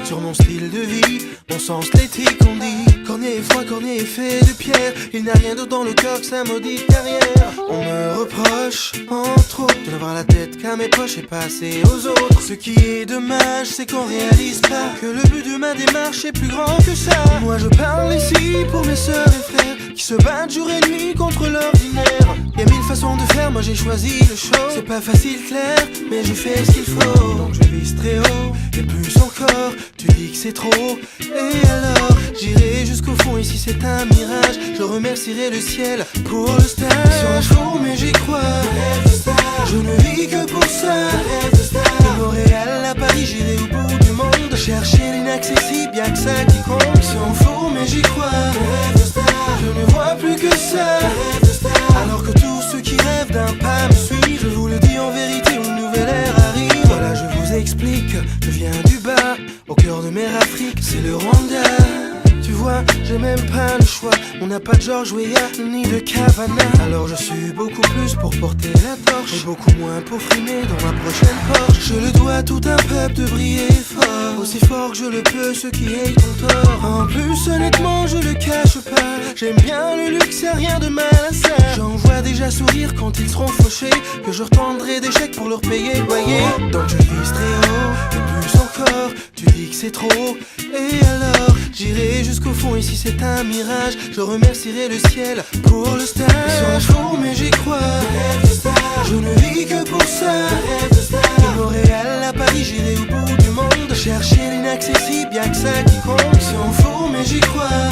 sur mon style de vie, mon sens l'éthique on dit. Cornier est froid, Cornier est fait de pierre. Il n'y a rien d'autre dans le cœur que sa maudite carrière. On me reproche, entre autres, de n'avoir la tête qu'à mes poches et passer aux autres. Ce qui est dommage, c'est qu'on réalise pas que le but de ma démarche est plus grand que ça. Moi je parle ici pour mes sœurs et frères qui se battent jour et nuit contre l'ordinaire. Y'a mille façons de faire, moi j'ai choisi le show. C'est pas facile clair, mais je fais ce qu'il faut. Donc je vise très haut, et plus encore. Tu dis que c'est trop, et alors j'irai jusqu'au fond, ici c'est un mirage. Je remercierai le ciel pour le stage. Sur un jour mais j'y crois, je ne vis que pour ça. De Montréal à Paris, j'irai au bout du monde. Chercher l'inaccessible, y'a que ça qui compte. C'est en faux mais j'y crois, je ne vois plus que ça. Alors que tous ceux qui rêvent d'un pas me suivent. Je vous le dis en vérité, une nouvelle ère arrive. Voilà, je vous explique, je viens du bas, au cœur de mer Afrique, c'est le Rwanda. Tu vois, j'ai même pas le choix. On n'a pas de George Weah ni de Cavana. Alors je suis beaucoup plus pour porter la torche et beaucoup moins pour frimer dans ma prochaine Porsche. Je le dois à tout un peuple de briller fort, aussi fort que je le peux, ceux qui hatent ton tort. En plus honnêtement je le cache pas, j'aime bien le luxe, y'a rien de mal à ça. J'en vois déjà sourire quand ils seront fauchés, que je retendrai des chèques pour leur payer le loyer. Donc je vise très haut, et plus encore. Tu dis que c'est trop, et alors j'irai jusqu'au fond, ici c'est un mirage. Je remercierai le ciel pour le stage. Sur un jour mais j'y crois, je ne vis que pour ça. De Montréal à Paris, j'irai au bout du monde. Chercher l'inaccessible, y'a que ça qui compte. C'est en faux mais j'y crois,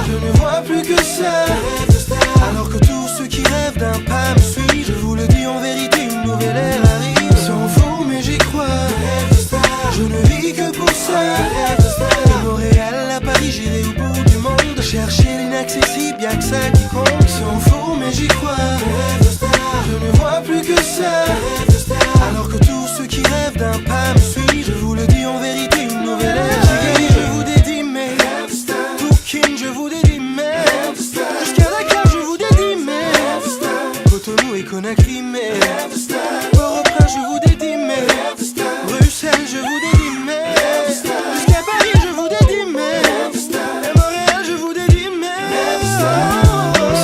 je ne vois plus que ça. Alors que tous ceux qui rêvent d'un pas me suivent. Je vous le dis en vérité, une nouvelle ère arrive. C'est en faux mais j'y crois, je ne vis que pour ça. De Montréal à Paris, j'irai au bout du monde. Chercher l'inaccessible, y'a que ça qui compte. C'est en faux mais j'y crois, je ne vois plus que ça. Alors que tous ceux qui rêvent d'un pas me suivent. Je vous le dis en vérité, une nouvelle ère arrive. Je vous dédie mes Toukine, je vous dédie mes jusqu'à Dakar, je vous dédie mes Cotonou et Conakry, mes Port-au-Prince, je vous dédie mes Bruxelles, je vous dédie mes jusqu'à Paris, je vous dédie mes et Montréal, je vous dédie mes.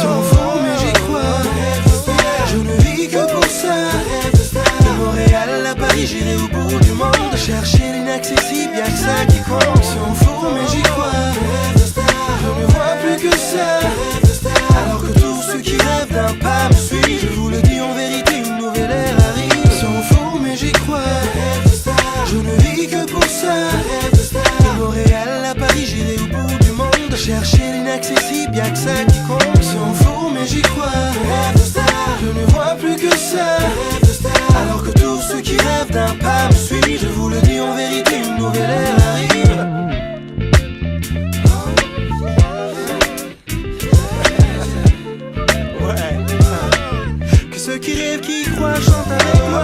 Sans fond mais j'y crois, je ne vis que pour ça. De Montréal à Paris, j'irai au bout du monde. Chercher l'inaccessible, y'a que ça qui compte. Sans fond mais j'y crois, je ne vois plus que ça. Alors que tous ceux qui rêvent d'un pas me suivent. Je vous le dis en vérité, une nouvelle ère arrive. Sans faux mais j'y crois, je ne vis que pour ça. De Montréal à Paris, j'irai au bout du monde. Chercher l'inaccessible, y'a que ça qui compte. Sans faux mais j'y crois, je ne vois plus que ça. Alors que tous ceux qui rêvent d'un pas me suivent. Je vous le dis en vérité, une nouvelle ère arrive. Ouais. Que ceux qui rêvent, qui croient, chantent avec moi.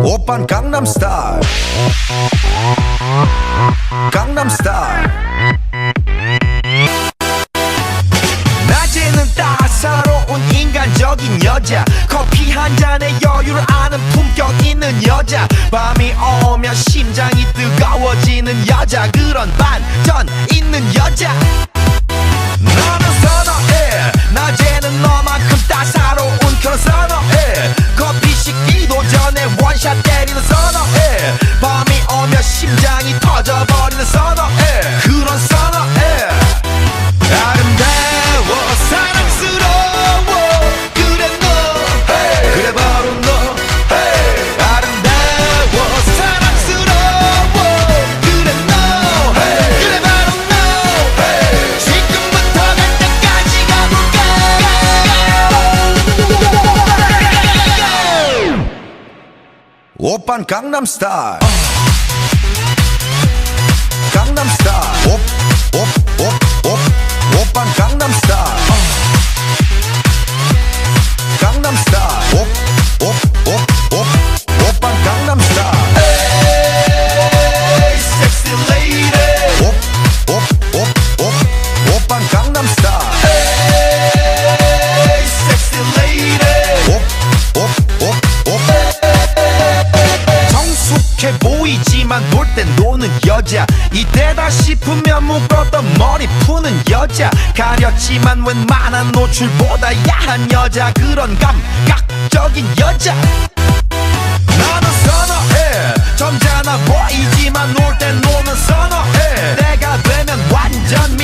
오빤 강남스타일 강남스타일 낮에는 따사로운 인간적인 여자 커피 한 잔에 여유를 아는 품격 있는 여자 밤이 오면 심장이 뜨거워지는 여자 그런 반전 있는 여자 너는 선호해 낮에는 너만큼 따사로운 그런 선호해 커피 식기도 전에 원샷 때 오빤 강남스타일 강남스타일 오빤 강남스타일 강남스타일 오빤 강남스타일 Hey sexy lady 오빤 강남스타일 Hey sexy lady 성숙해 보이지만 놀 땐 노는 여자 이때다 싶으면 묶었던 머리 푸는 여자 가렸지만 웬만한 노출보다 야한 여자 그런 감각적인 여자 나는 선호해 점잖아 보이지만 놀 땐 노는 선호해 내가 되면 완전